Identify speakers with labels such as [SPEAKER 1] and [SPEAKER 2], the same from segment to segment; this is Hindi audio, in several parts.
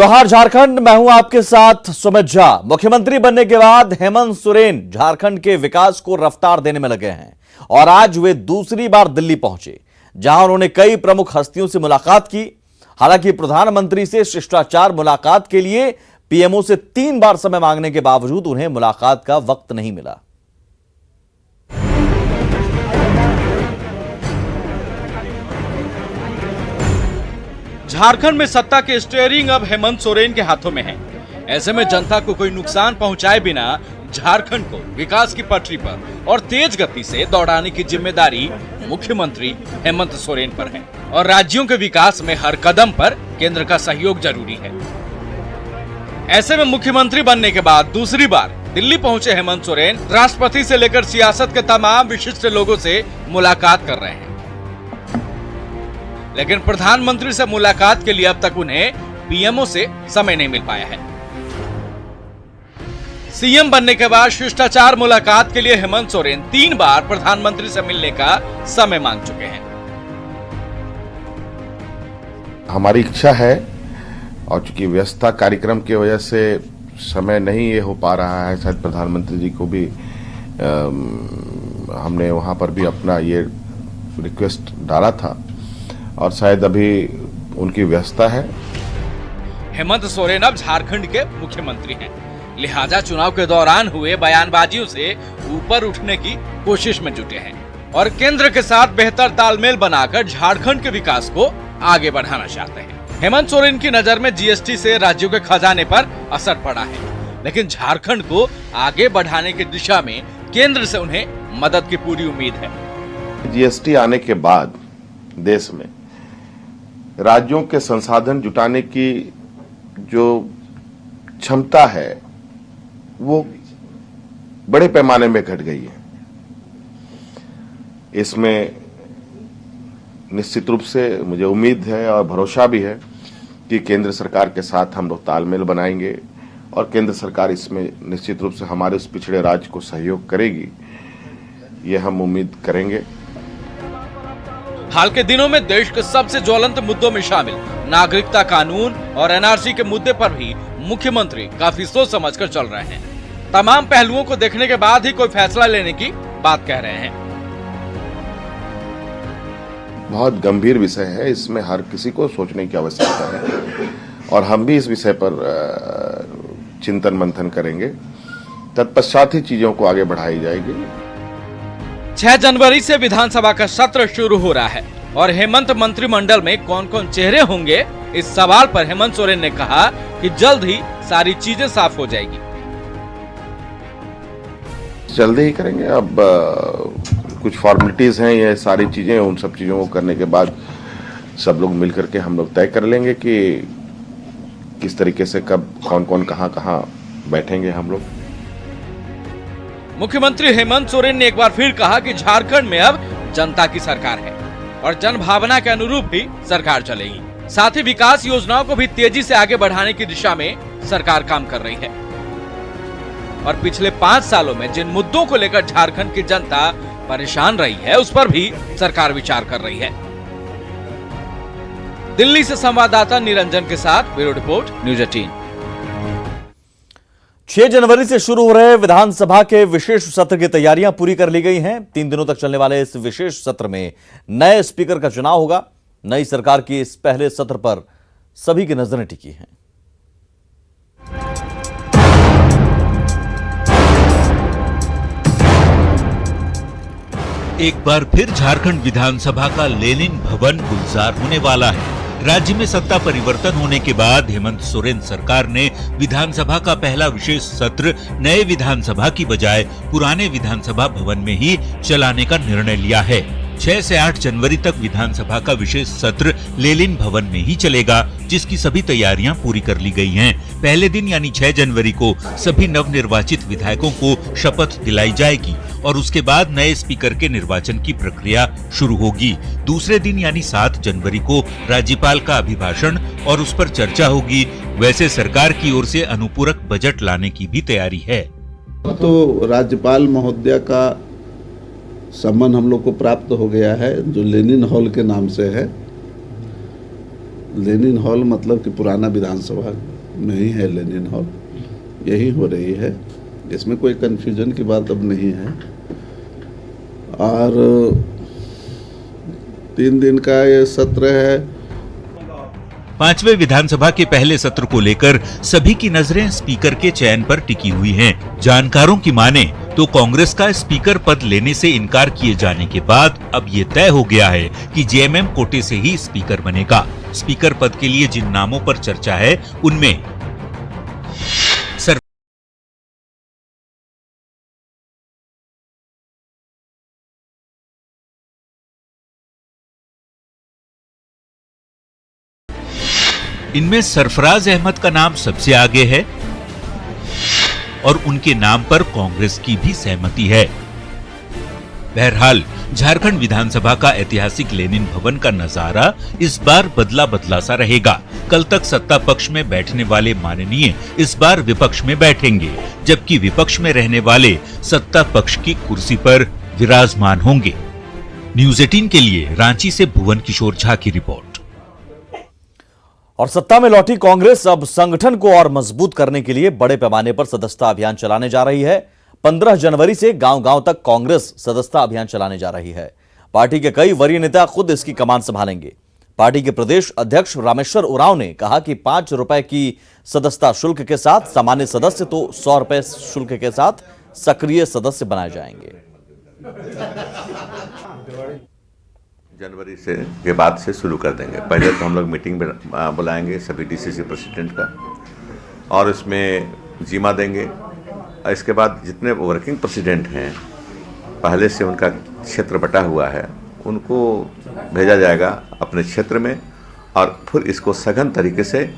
[SPEAKER 1] जोहार झारखंड, मैं हूं आपके साथ सुमित झा। मुख्यमंत्री बनने के बाद हेमंत सोरेन झारखंड के विकास को रफ्तार देने में लगे हैं और आज वे दूसरी बार दिल्ली पहुंचे, जहां उन्होंने कई प्रमुख हस्तियों से मुलाकात की। हालांकि प्रधानमंत्री से शिष्टाचार मुलाकात के लिए पीएमओ से 3 बार समय मांगने के बावजूद उन्हें मुलाकात का वक्त नहीं मिला।
[SPEAKER 2] झारखंड में सत्ता के स्टीयरिंग अब हेमंत सोरेन के हाथों में है। ऐसे में जनता को कोई नुकसान पहुंचाए बिना झारखंड को विकास की पटरी पर और तेज गति से दौड़ाने की जिम्मेदारी मुख्यमंत्री हेमंत सोरेन पर है और राज्यों के विकास में हर कदम पर केंद्र का सहयोग जरूरी है। ऐसे में मुख्यमंत्री बनने के बाद दूसरी बार दिल्ली पहुंचे हेमंत सोरेन राष्ट्रपति से लेकर सियासत के तमाम विशिष्ट लोगों से मुलाकात कर रहे हैं, लेकिन प्रधानमंत्री से मुलाकात के लिए अब तक उन्हें पीएमओ से समय नहीं मिल पाया है। सीएम बनने के बाद शिष्टाचार मुलाकात के लिए हेमंत सोरेन 3 बार प्रधानमंत्री से मिलने का समय मांग चुके हैं।
[SPEAKER 3] हमारी इच्छा है और चूंकि व्यस्तता कार्यक्रम की वजह से समय नहीं ये हो पा रहा है, शायद प्रधानमंत्री जी को भी हमने वहां पर भी अपना ये रिक्वेस्ट डाला था और शायद अभी उनकी व्यस्तता है।
[SPEAKER 2] हेमंत सोरेन अब झारखंड के मुख्यमंत्री हैं, लिहाजा चुनाव के दौरान हुए बयानबाजियों से ऊपर उठने की कोशिश में जुटे हैं और केंद्र के साथ बेहतर तालमेल बनाकर झारखंड के विकास को आगे बढ़ाना चाहते हैं। हेमंत सोरेन की नजर में जीएसटी से राज्यों के खजाने पर असर पड़ा है, लेकिन झारखंड को आगे बढ़ाने की दिशा में केंद्र से उन्हें मदद की पूरी उम्मीद है।
[SPEAKER 3] जीएसटी आने के बाद देश में राज्यों के संसाधन जुटाने की जो क्षमता है वो बड़े पैमाने में घट गई है। इसमें निश्चित रूप से मुझे उम्मीद है और भरोसा भी है कि केंद्र सरकार के साथ हम लोग तालमेल बनाएंगे और केंद्र सरकार इसमें निश्चित रूप से हमारे उस पिछड़े राज्य को सहयोग करेगी, ये हम उम्मीद करेंगे।
[SPEAKER 2] हाल के दिनों में देश के सबसे ज्वलंत मुद्दों में शामिल नागरिकता कानून और एनआरसी के मुद्दे पर भी मुख्यमंत्री काफी सोच समझकर चल रहे हैं। तमाम पहलुओं को देखने के बाद ही कोई फैसला लेने की बात कह रहे हैं।
[SPEAKER 3] बहुत गंभीर विषय है, इसमें हर किसी को सोचने की आवश्यकता है और हम भी इस विषय पर चिंतन मंथन करेंगे, तत्पश्चात ही चीजों को आगे बढ़ाई जाएगी।
[SPEAKER 2] 6 जनवरी से विधानसभा का सत्र शुरू हो रहा है और हेमंत मंत्रिमंडल में कौन कौन चेहरे होंगे, इस सवाल पर हेमंत सोरेन ने कहा कि जल्द ही सारी चीजें साफ हो जाएगी।
[SPEAKER 3] जल्दी ही करेंगे, अब कुछ फॉर्मेलिटीज हैं, ये सारी चीजें, उन सब चीजों को करने के बाद सब लोग मिलकर के हम लोग तय कर लेंगे कि किस तरीके से कब कौन कौन कहां बैठेंगे हम लोग।
[SPEAKER 2] मुख्यमंत्री हेमंत सोरेन ने एक बार फिर कहा कि झारखंड में अब जनता की सरकार है और जन भावना के अनुरूप ही सरकार चलेगी। साथ ही विकास योजनाओं को भी तेजी से आगे बढ़ाने की दिशा में सरकार काम कर रही है और पिछले 5 सालों में जिन मुद्दों को लेकर झारखंड की जनता परेशान रही है, उस पर भी सरकार विचार कर रही है। दिल्ली से संवाददाता निरंजन के साथ ब्यूरो रिपोर्ट न्यूज 18।
[SPEAKER 1] 6 जनवरी से शुरू हो रहे विधानसभा के विशेष सत्र की तैयारियां पूरी कर ली गई हैं। 3 दिनों तक चलने वाले इस विशेष सत्र में नए स्पीकर का चुनाव होगा। नई सरकार की इस पहले सत्र पर सभी की नजरें टिकी हैं।
[SPEAKER 4] एक बार फिर झारखंड विधानसभा का लेनिन भवन गुलजार होने वाला है। राज्य में सत्ता परिवर्तन होने के बाद हेमंत सोरेन सरकार ने विधानसभा का पहला विशेष सत्र नए विधानसभा की बजाय पुराने विधानसभा भवन में ही चलाने का निर्णय लिया है। 6 से 8 जनवरी तक विधानसभा का विशेष सत्र लेनिन भवन में ही चलेगा, जिसकी सभी तैयारियां पूरी कर ली गई हैं। पहले दिन यानी 6 जनवरी को सभी नवनिर्वाचित विधायकों को शपथ दिलाई जाएगी और उसके बाद नए स्पीकर के निर्वाचन की प्रक्रिया शुरू होगी। दूसरे दिन यानी 7 जनवरी को राज्यपाल का अभिभाषण और उस पर चर्चा होगी। वैसे सरकार की ओर से अनुपूरक बजट लाने की भी तैयारी है।
[SPEAKER 5] तो राज्यपाल महोदया का सम्मान हम लोग को प्राप्त हो गया है, जो लेनिन हॉल के नाम से है। लेनिन हॉल मतलब कि पुराना विधानसभा में ही है लेनिन हॉल, यही हो रही है। इसमें कोई कन्फ्यूजन की बात अब नहीं है। और 3 दिन का ये सत्र है।
[SPEAKER 4] 5वें विधानसभा के पहले सत्र को लेकर सभी की नजरें स्पीकर के चयन पर टिकी हुई हैं। जानकारों की माने तो कांग्रेस का स्पीकर पद लेने से इनकार किए जाने के बाद अब ये तय हो गया है कि जेएमएम कोटे से ही स्पीकर बनेगा। स्पीकर पद के लिए जिन नामों पर चर्चा है उनमें इनमें सरफराज अहमद का नाम सबसे आगे है और उनके नाम पर कांग्रेस की भी सहमति है। बहरहाल झारखंड विधानसभा का ऐतिहासिक लेनिन भवन का नजारा इस बार बदला बदला सा रहेगा। कल तक सत्ता पक्ष में बैठने वाले माननीय इस बार विपक्ष में बैठेंगे, जबकि विपक्ष में रहने वाले सत्ता पक्ष की कुर्सी पर विराजमान होंगे। न्यूज़ 18 के लिए रांची से भुवन किशोर झा की रिपोर्ट।
[SPEAKER 1] और सत्ता में लौटी कांग्रेस अब संगठन को और मजबूत करने के लिए बड़े पैमाने पर सदस्यता अभियान चलाने जा रही है। 15 जनवरी से गांव-गांव तक कांग्रेस सदस्यता अभियान चलाने जा रही है। पार्टी के कई वरीय नेता खुद इसकी कमान संभालेंगे। पार्टी के प्रदेश अध्यक्ष रामेश्वर उरांव ने कहा कि 5 रुपए की सदस्यता शुल्क के साथ सामान्य सदस्य तो 100 रुपए शुल्क के साथ सक्रिय सदस्य बनाए जाएंगे।
[SPEAKER 6] जनवरी से के बाद से शुरू कर देंगे। पहले तो हम लोग मीटिंग बुलाएंगे सभी डीसीसी प्रेसिडेंट का और इसमें जिम्मा देंगे। इसके बाद जितने वर्किंग प्रेसिडेंट हैं पहले से उनका क्षेत्र बटा हुआ है उनको भेजा जाएगा अपने क्षेत्र में और फिर इसको सघन तरीके से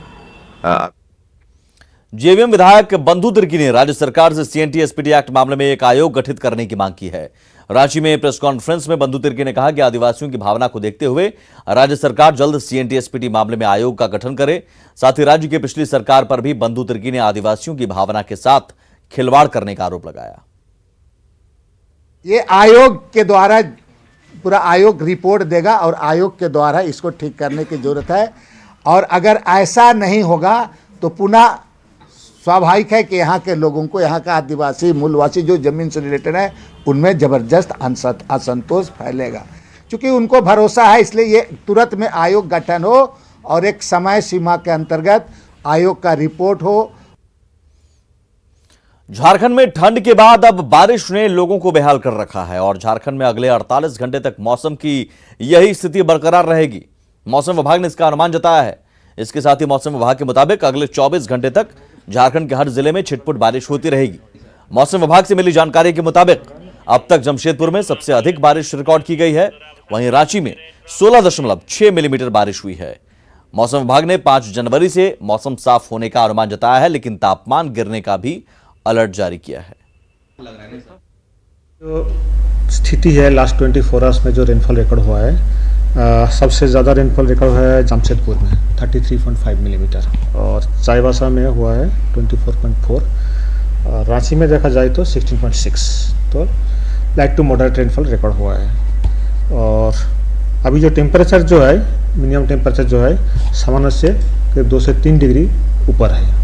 [SPEAKER 1] जेवीएम विधायक बंधु तिर्की ने राज्य सरकार से सीएनटी एसपीटी एक्ट मामले में एक आयोग गठित करने की मांग की है। रांची में प्रेस कॉन्फ्रेंस में बंधु तिर्की ने कहा कि आदिवासियों की भावना को देखते हुए राज्य सरकार जल्द सीएनटी एसपीटी मामले में आयोग का गठन करे। साथ ही राज्य की पिछली सरकार पर भी बंधु तिर्की ने आदिवासियों की भावना के साथ खिलवाड़ करने का आरोप लगाया।
[SPEAKER 7] ये आयोग के द्वारा पूरा आयोग रिपोर्ट देगा और आयोग के द्वारा इसको ठीक करने की जरूरत है। और अगर ऐसा नहीं होगा तो पुनः स्वाभाविक है कि यहाँ के लोगों को, यहाँ का आदिवासी मूलवासी जो जमीन से रिलेटेड है उनमें जबरदस्त असंतोष फैलेगा। क्योंकि उनको भरोसा है, इसलिए ये तुरंत में आयोग गठन हो और एक समय सीमा के अंतर्गत आयोग का रिपोर्ट हो।
[SPEAKER 1] झारखंड में ठंड के बाद अब बारिश ने लोगों को बेहाल कर रखा है और झारखंड में अगले 48 घंटे तक मौसम की यही स्थिति बरकरार रहेगी। मौसम विभाग ने इसका अनुमान जताया है। इसके साथ ही मौसम विभाग के मुताबिक अगले 24 घंटे तक झारखंड के हर जिले में छिटपुट बारिश होती रहेगी। मौसम विभाग से मिली जानकारी के मुताबिक अब तक जमशेदपुर में सबसे अधिक बारिश रिकॉर्ड की गई है। वहीं रांची में 16.6 मिलीमीटर बारिश हुई है। मौसम विभाग ने 5 जनवरी से मौसम साफ होने का अनुमान जताया है, लेकिन तापमान गिरने का भी अलर्ट जारी किया है।
[SPEAKER 8] जो स्थिति है लास्ट 24 आवर्स में जो रेनफॉल रिकॉर्ड हुआ है, सबसे ज़्यादा रेनफॉल रिकॉर्ड हुआ है जमशेदपुर में 33.5 मिलीमीटर और चाईबासा में हुआ है 24.4। रांची में देखा जाए तो 16.6। तो light to moderate rainfall record हुआ है। और अभी जो टेम्परेचर जो है, मिनिमम टेम्परेचर जो है सामान्य से करीब 2 से 3 डिग्री ऊपर है।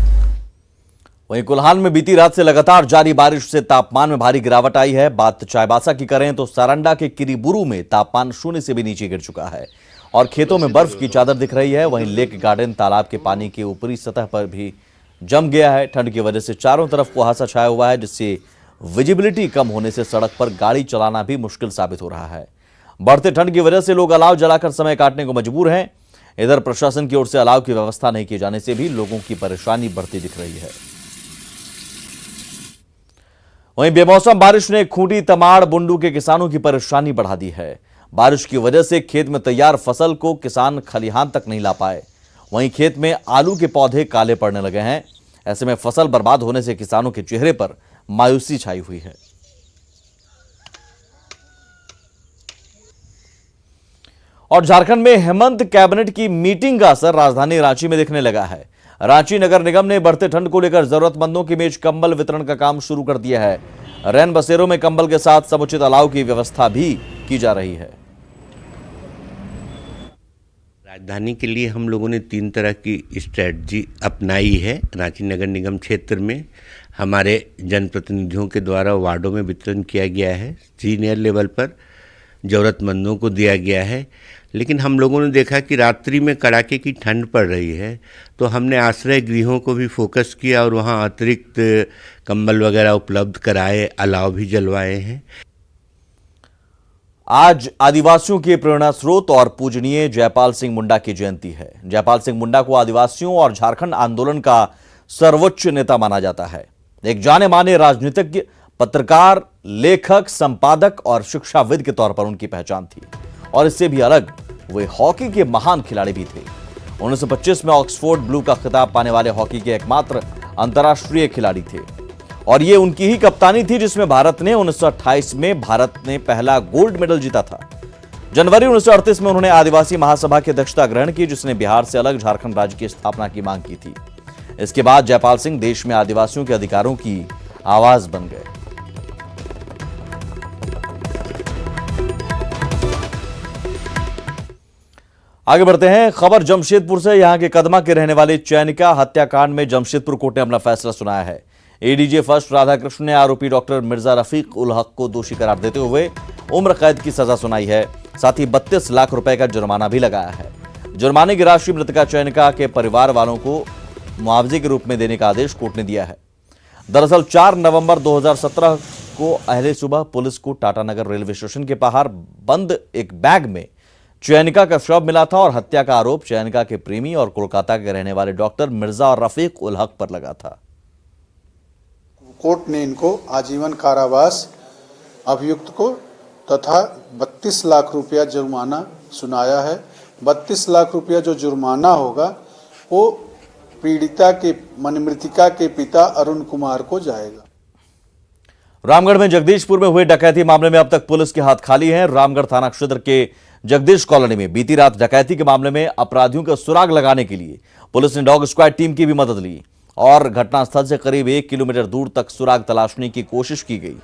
[SPEAKER 1] वहीं कोल्हान में बीती रात से लगातार जारी बारिश से तापमान में भारी गिरावट आई है। बात चाईबासा की करें तो सारंडा के किरीबुरु में तापमान 0 से भी नीचे गिर चुका है और खेतों में बर्फ की चादर दिख रही है। वहीं लेक गार्डन तालाब के पानी की ऊपरी सतह पर भी जम गया है। ठंड की वजह से चारों तरफ कुहासा छाया हुआ है, जिससे विजिबिलिटी कम होने से सड़क पर गाड़ी चलाना भी मुश्किल साबित हो रहा है। बढ़ते ठंड की वजह से लोग अलाव जलाकर समय काटने को मजबूर हैं। इधर प्रशासन की ओर से अलाव की व्यवस्था नहीं किए जाने से भी लोगों की परेशानी बढ़ती दिख रही है। वहीं बेमौसम बारिश ने खूंटी, तमाड़, बुंडू के किसानों की परेशानी बढ़ा दी है। बारिश की वजह से खेत में तैयार फसल को किसान खलिहान तक नहीं ला पाए। वहीं खेत में आलू के पौधे काले पड़ने लगे हैं। ऐसे में फसल बर्बाद होने से किसानों के चेहरे पर मायूसी छाई हुई है। और झारखंड में हेमंत कैबिनेट की मीटिंग का असर राजधानी रांची में दिखने लगा है। रांची नगर निगम ने बढ़ते ठंड को लेकर जरूरतमंदों के बीच कंबल वितरण का काम शुरू कर दिया है। रैन बसेरों में कंबल के साथ समुचित अलाव की व्यवस्था भी की जा रही है।
[SPEAKER 9] सावधानी के लिए हम लोगों ने 3 तरह की स्ट्रेटजी अपनाई है। रांची नगर निगम क्षेत्र में हमारे जनप्रतिनिधियों के द्वारा वार्डों में वितरण किया गया है, सीनियर लेवल पर ज़रूरतमंदों को दिया गया है। लेकिन हम लोगों ने देखा कि रात्रि में कड़ाके की ठंड पड़ रही है, तो हमने आश्रय गृहों को भी फोकस किया और वहाँ अतिरिक्त कंबल वगैरह उपलब्ध कराए, अलाव भी जलवाए हैं।
[SPEAKER 1] आज आदिवासियों के प्रेरणा स्रोत और पूजनीय जयपाल सिंह मुंडा की जयंती है। जयपाल सिंह मुंडा को आदिवासियों और झारखंड आंदोलन का सर्वोच्च नेता माना जाता है। एक जाने माने राजनीतिज्ञ, पत्रकार, लेखक, संपादक और शिक्षाविद के तौर पर उनकी पहचान थी और इससे भी अलग वे हॉकी के महान खिलाड़ी भी थे। 1925 में ऑक्सफोर्ड ब्लू का खिताब पाने वाले हॉकी के एकमात्र अंतर्राष्ट्रीय खिलाड़ी थे और ये उनकी ही कप्तानी थी जिसमें भारत ने 1928 में पहला गोल्ड मेडल जीता था। जनवरी 1938 में उन्होंने आदिवासी महासभा की अध्यक्षता ग्रहण की जिसने बिहार से अलग झारखंड राज्य की स्थापना की मांग की थी। इसके बाद जयपाल सिंह देश में आदिवासियों के अधिकारों की आवाज बन गए। आगे बढ़ते हैं, खबर जमशेदपुर से। यहां के कदमा के रहने वाले चैनिका हत्याकांड में जमशेदपुर कोर्ट ने अपना फैसला सुनाया है। एडीजे फर्स्ट राधाकृष्ण ने आरोपी डॉक्टर मिर्जा रफीक उल हक को दोषी करार देते हुए उम्र कैद की सजा सुनाई है। साथ ही 32 लाख रुपए का जुर्माना भी लगाया है। जुर्माने की राशि मृतका चैनिका के परिवार वालों को मुआवजे के रूप में देने का आदेश कोर्ट ने दिया है। दरअसल 4 नवंबर 2017 को अहले सुबह पुलिस को टाटानगर रेलवे स्टेशन के बाहर बंद एक बैग में चैनिका का शव मिला था और हत्या का आरोप चैनिका के प्रेमी और कोलकाता के रहने वाले डॉक्टर मिर्जा और रफीक उल हक पर लगा था।
[SPEAKER 10] कोर्ट ने इनको आजीवन कारावास, अभियुक्त को तथा 32 लाख रुपया जुर्माना सुनाया है। 32 लाख रुपया जो जुर्माना होगा वो पीड़िता के मृतिका के पिता अरुण कुमार को जाएगा।
[SPEAKER 1] रामगढ़ में जगदीशपुर में हुए डकैती मामले में अब तक पुलिस के हाथ खाली हैं। रामगढ़ थाना क्षेत्र के जगदीश कॉलोनी में बीती रात डकैती के मामले में अपराधियों का सुराग लगाने के लिए पुलिस ने डॉग स्क्वाड टीम की भी मदद ली और घटनास्थल से करीब 1 किलोमीटर दूर तक सुराग तलाशने की कोशिश की गई,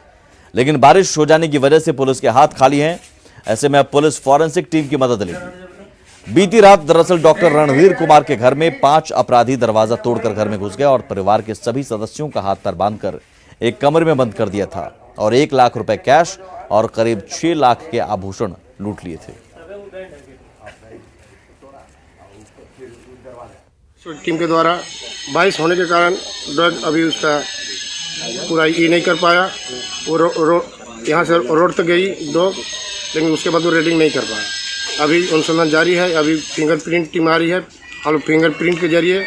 [SPEAKER 1] लेकिन बारिश हो जाने की वजह से पुलिस के हाथ खाली हैं। ऐसे में अब पुलिस फॉरेंसिक टीम की मदद लेगी। बीती रात दरअसल डॉक्टर रणवीर कुमार के घर में 5 अपराधी दरवाजा तोड़कर घर में घुस गए और परिवार के सभी सदस्यों का हाथ पैर बांधकर एक कमरे में बंद कर दिया था और 1 लाख रुपए कैश और करीब 6 लाख के आभूषण लूट लिए थे।
[SPEAKER 11] टीम के द्वारा बारिश होने के कारण ड्रग अभी उसका पूरा ये नहीं कर पाया। वो यहाँ से रोड तक गई डॉग, लेकिन उसके बाद वो रेडिंग नहीं कर पाया। अभी अनुसंधान जारी है। अभी फिंगरप्रिंट टीम आ रही है। हम फिंगरप्रिंट के जरिए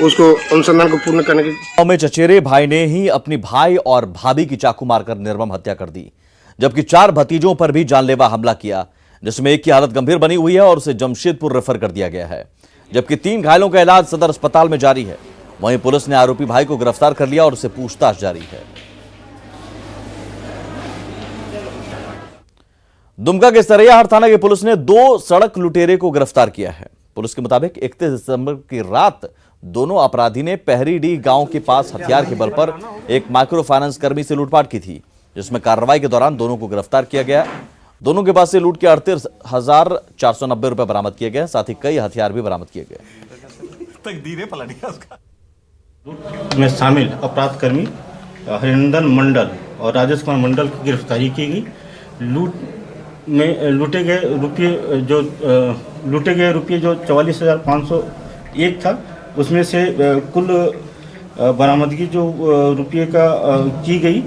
[SPEAKER 11] उसको अनुसंधान को पूर्ण करने के।
[SPEAKER 1] गांव में चचेरे भाई ने ही अपनी भाई और भाभी की चाकू मारकर निर्मम हत्या कर दी, जबकि 4 भतीजों पर भी जानलेवा हमला किया, जिसमें एक की हालत गंभीर बनी हुई है और उसे जमशेदपुर रेफर कर दिया गया है, जबकि 3 घायलों का इलाज सदर अस्पताल में जारी है। वहीं पुलिस ने आरोपी भाई को गिरफ्तार कर लिया और उससे पूछताछ जारी है। दुमका के सरैयाहाट थाना की पुलिस ने 2 सड़क लुटेरे को गिरफ्तार किया है। पुलिस के मुताबिक 31 दिसंबर की रात दोनों अपराधी ने पहरीडीह गांव के पास हथियार के बल पर एक माइक्रो फाइनेंस कर्मी से लूटपाट की थी, जिसमें कार्रवाई के दौरान दोनों को गिरफ्तार किया गया। दोनों के पास से लूट के 38,490 रुपए बरामद किए गए, साथ ही कई हथियार भी बरामद किए गए।
[SPEAKER 12] में शामिल अपराध कर्मी हरिनंदन मंडल और राजेश कुमार मंडल की गिरफ्तारी की गई। लूटे गए रुपये जो 44,501 था, उसमें से कुल बरामदगी जो रुपये का की गई।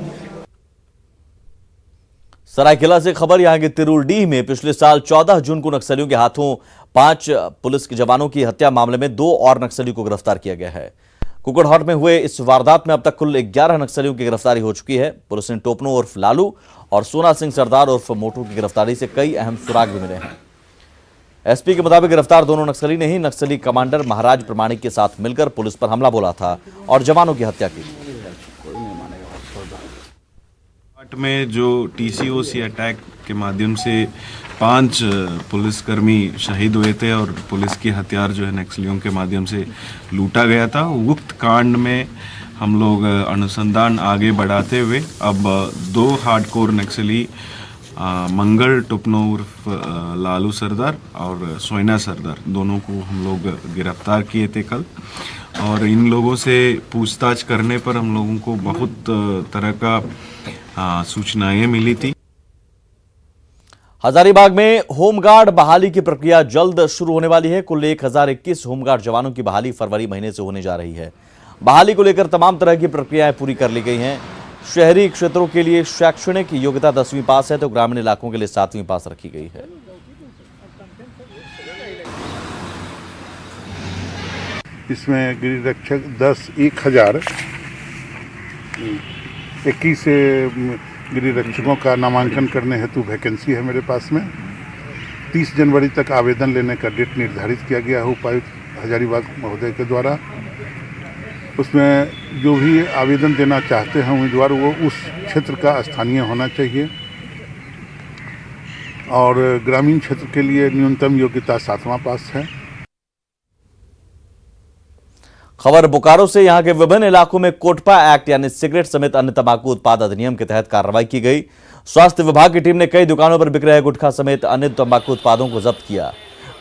[SPEAKER 1] सरायकेला से खबर, यहां के तिरुलडीह में पिछले साल 14 जून को नक्सलियों के हाथों 5 पुलिस के जवानों की हत्या मामले में 2 और नक्सलियों को गिरफ्तार किया गया है। कुकड़हट में हुए इस वारदात में अब तक कुल 11 नक्सलियों की गिरफ्तारी हो चुकी है। पुलिस ने टोपनो उर्फ लालू और सोना सिंह सरदार उर्फ मोटू की गिरफ्तारी से कई अहम सुराग भी मिले हैं। एसपी के मुताबिक गिरफ्तार दोनों नक्सली ने ही नक्सली कमांडर महाराज प्रमाणिक के साथ मिलकर पुलिस पर हमला बोला था और जवानों की हत्या की।
[SPEAKER 13] में जो टीसीओसी अटैक के माध्यम से 5 पुलिसकर्मी शहीद हुए थे और पुलिस की हथियार जो है नक्सलियों के माध्यम से लूटा गया था, उक्त कांड में हम लोग अनुसंधान आगे बढ़ाते हुए अब 2 हार्डकोर नक्सली मंगल टुपनो उर्फ लालू सरदार और सोयना सरदार दोनों को हम लोग गिरफ्तार किए थे कल। और इन लोगों से पूछताछ करने पर हम लोगों को बहुत तरह का सूचनाएं मिली थी।
[SPEAKER 1] हजारीबाग में होमगार्ड बहाली की प्रक्रिया जल्द शुरू होने वाली है। कुल 1021 होमगार्ड जवानों की बहाली फरवरी महीने से होने जा रही है। बहाली को लेकर तमाम तरह की प्रक्रियाएं पूरी कर ली गई हैं। शहरी क्षेत्रों के लिए शैक्षणिक योग्यता 10वीं पास है तो ग्रामीण इलाकों के लिए 7वीं पास रखी गई है।
[SPEAKER 14] इसमें गृह रक्षक 10,121 गृह रक्षकों का नामांकन करने हेतु वैकेंसी है मेरे पास में। 30 जनवरी तक आवेदन लेने का डेट निर्धारित किया गया है उपायुक्त हजारीबाग महोदय के द्वारा। उसमें जो भी आवेदन देना चाहते हैं उम्मीदवार वो उस क्षेत्र का स्थानीय होना चाहिए और ग्रामीण क्षेत्र के लिए न्यूनतम योग्यता 7वां पास है।
[SPEAKER 1] खबर बोकारो से। यहां के विभिन्न इलाकों में कोटपा एक्ट यानी सिगरेट समेत अन्य तंबाकू उत्पाद अधिनियम के तहत कार्रवाई की गई। स्वास्थ्य विभाग की टीम ने कई दुकानों पर बिक रहे गुटखा समेत अन्य तंबाकू उत्पादों को जब्त किया।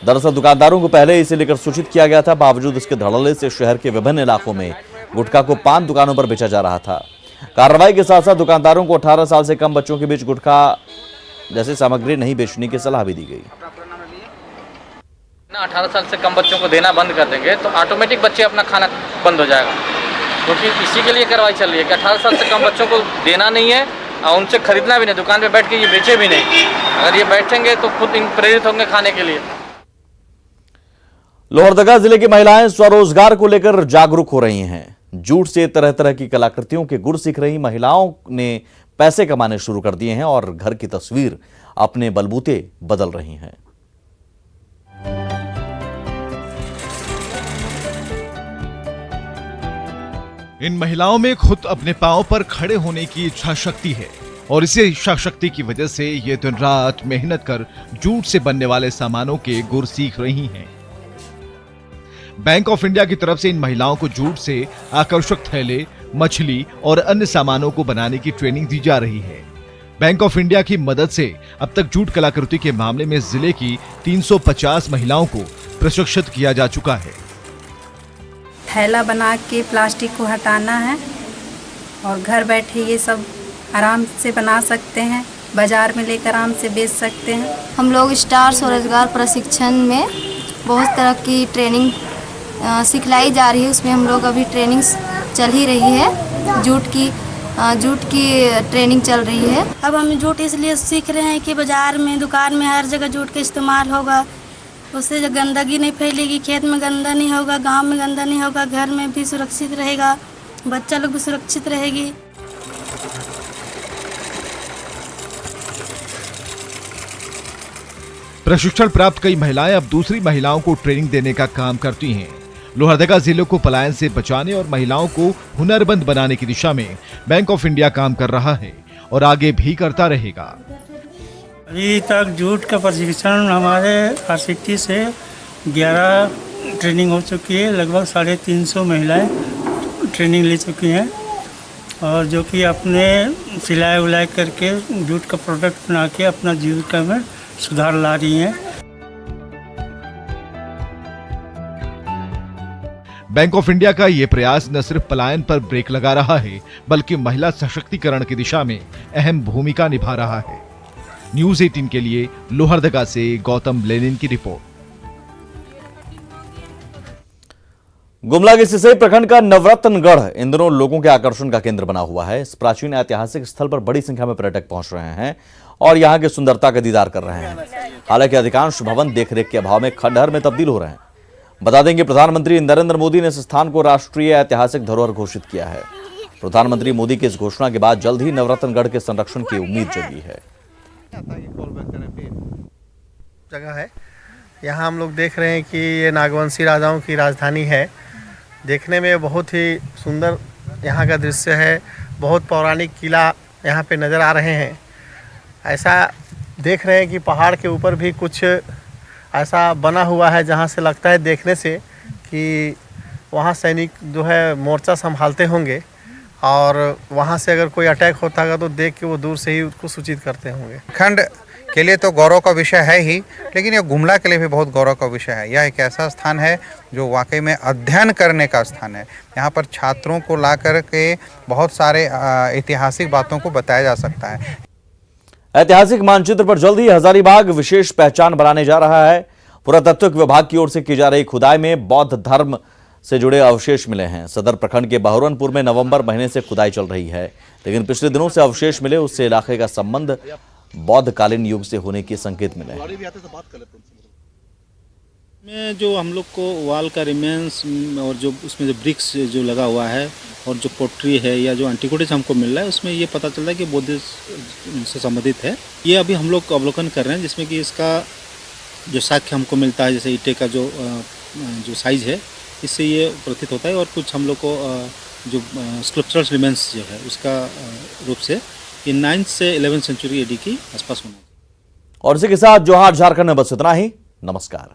[SPEAKER 1] दरअसल दुकानदारों को पहले इसे लेकर सूचित किया गया था, बावजूद इसके धड़ल्ले से शहर के विभिन्न इलाकों में गुटखा को पान दुकानों पर बेचा जा रहा था। कार्रवाई के साथ साथ दुकानदारों को 18 साल से कम बच्चों के बीच गुटखा जैसी सामग्री नहीं बेचने की सलाह भी दी गई।
[SPEAKER 15] 18 साल से कम बच्चों को देना बंद कर देंगे तो ऑटोमेटिक बच्चे अपना खाना बंद हो जाएगा, क्योंकि इसी के लिए कार्रवाई चल रही है कि 18 साल से कम बच्चों को देना नहीं है और उनसे खरीदना भी नहीं, दुकान पे बैठ के ये बेचे भी नहीं। अगर ये बैठेंगे तो खुद प्रेरित होंगे खाने के लिए।
[SPEAKER 1] लोहरदगा जिले की महिलाएं स्वरोजगार को लेकर जागरूक हो रही हैं। जूट से तरह तरह की कलाकृतियों के गुर सीख रही महिलाओं ने पैसे कमाने शुरू कर दिए हैं और घर की तस्वीर अपने बलबूते बदल रही हैं।
[SPEAKER 16] इन महिलाओं में खुद अपने पांव पर खड़े होने की इच्छा शक्ति है और इसी इच्छा शक्ति की वजह से ये दिन रात मेहनत कर जूट से बनने वाले सामानों के गुर सीख रही हैं। बैंक ऑफ इंडिया की तरफ से इन महिलाओं को जूट से आकर्षक थैले, मछली और अन्य सामानों को बनाने की ट्रेनिंग दी जा रही है। बैंक ऑफ इंडिया की मदद से अब तक जूट कलाकृति के मामले में जिले की 350 महिलाओं को प्रशिक्षित किया जा चुका है।
[SPEAKER 17] थैला बना के प्लास्टिक को हटाना है और घर बैठे ये सब आराम से बना सकते हैं, बाजार में लेकर आराम से बेच सकते हैं।
[SPEAKER 18] हम लोग स्टार स्वरोजगार प्रशिक्षण में बहुत तरह की ट्रेनिंग सिखलाई जा रही है, उसमें हम लोग अभी ट्रेनिंग चल ही रही है। जूट की ट्रेनिंग चल रही है।
[SPEAKER 19] अब हम जूट इसलिए सीख रहे हैं कि बाजार में, दुकान में हर जगह जूट का इस्तेमाल होगा, उससे जो गंदगी नहीं फैलेगी, खेत में गंदा नहीं होगा, गांव में गंदा नहीं होगा, घर में भी सुरक्षित रहेगा, बच्चा लोग भी सुरक्षित रहेगी।
[SPEAKER 16] प्रशिक्षण प्राप्त कई महिलाएं अब दूसरी महिलाओं को ट्रेनिंग देने का काम करती हैं। लोहरदगा जिले को पलायन से बचाने और महिलाओं को हुनरमंद बनाने की दिशा में बैंक ऑफ इंडिया काम कर रहा है और आगे भी करता रहेगा।
[SPEAKER 20] अभी तक जूट का प्रशिक्षण हमारे आरसीटी से 11 ट्रेनिंग हो चुकी है। लगभग 350 महिलाएं ट्रेनिंग ले चुकी हैं और जो कि अपने सिलाई उलाई करके जूट का प्रोडक्ट बना के अपना जीविका में सुधार ला रही हैं।
[SPEAKER 16] बैंक ऑफ इंडिया का ये प्रयास न सिर्फ पलायन पर ब्रेक लगा रहा है, बल्कि महिला सशक्तिकरण की दिशा में अहम भूमिका निभा रहा है। न्यूज़ 18 के लिए लोहरदगा से गौतम लेनिन की रिपोर्ट।
[SPEAKER 1] गुमला के सिसई प्रखंड का नवरत्नगढ़ इन दिनों लोगों के आकर्षण का केंद्र बना हुआ है। इस प्राचीन ऐतिहासिक स्थल पर बड़ी संख्या में पर्यटक पहुंच रहे हैं और यहां की सुंदरता का दीदार कर रहे हैं। हालांकि अधिकांश भवन देखरेख के अभाव में खंडहर में तब्दील हो रहे हैं। बता दें कि प्रधानमंत्री नरेंद्र मोदी ने इस स्थान को राष्ट्रीय ऐतिहासिक धरोहर घोषित किया है। प्रधानमंत्री मोदी की इस घोषणा के बाद जल्द ही नवरत्नगढ़ के संरक्षण की उम्मीद जगी है।
[SPEAKER 21] जगह है, यहाँ हम लोग देख रहे हैं कि ये नागवंशी राजाओं की राजधानी है। देखने में बहुत ही सुंदर यहाँ का दृश्य है। बहुत पौराणिक किला यहाँ पे नज़र आ रहे हैं। ऐसा देख रहे हैं कि पहाड़ के ऊपर भी कुछ ऐसा बना हुआ है जहाँ से लगता है देखने से कि वहाँ सैनिक जो है मोर्चा संभालते होंगे और वहाँ से अगर कोई अटैक होता है तो देख के वो दूर से ही उसको सूचित करते होंगे।
[SPEAKER 3] खंड के लिए तो गौरव का विषय है ही, लेकिन ये गुमला के लिए भी बहुत गौरव का विषय है। यह एक ऐसा स्थान है जो वाकई में अध्ययन करने का स्थान है। यहाँ पर छात्रों को ला कर के बहुत सारे ऐतिहासिक बातों को बताया जा सकता है।
[SPEAKER 1] ऐतिहासिक मानचित्र पर जल्द ही हजारीबाग विशेष पहचान बनाने जा रहा है। पुरातत्व विभाग की ओर से की जा रही खुदाई में बौद्ध धर्म से जुड़े अवशेष मिले हैं। सदर प्रखंड के बहरनपुर में नवंबर महीने से खुदाई चल रही है, लेकिन पिछले दिनों से अवशेष मिले उससे इलाके का संबंध बौद्धकालीन युग से होने के संकेत मिले हैं।
[SPEAKER 22] में जो हम लोग को वाल का रिमेंस और जो उसमें जो ब्रिक्स जो लगा हुआ है और जो पोट्री है या जो एंटीक्विटीज हमको मिल रहा है, उसमें ये पता चल रहा है कि बौद्ध से संबंधित है। ये अभी हम लोग अवलोकन कर रहे हैं, जिसमें कि इसका जो साक्ष्य हमको मिलता है, जैसे ईंटे का जो साइज है, इससे ये प्रतीत होता है। और कुछ हम लोग को जो स्कल्पचरल रिमेंस जो है उसका रूप से ये 9th से 11th सेंचुरी एडी की आसपास होना है।
[SPEAKER 1] और इसी के साथ जोहार झारखंड में बस इतना ही। नमस्कार।